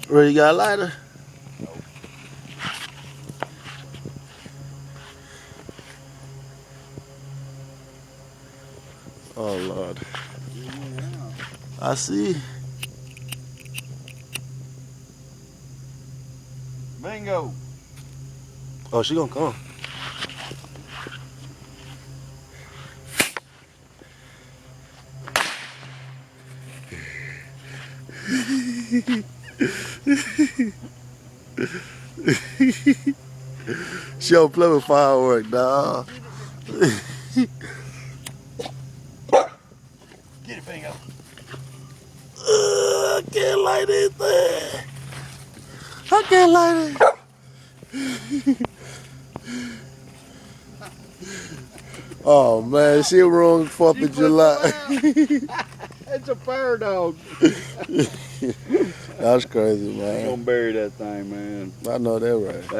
Really got a lighter? Oh Lord. I see. Bingo. Oh, she gonna come. She don't play with firework, dog. Get it, Bingo. I can't light anything. I can't light it. Oh man, she ruined 4th of July. It's a fire dog. That's crazy, I'm man. gonna bury that thing, man. I know that right.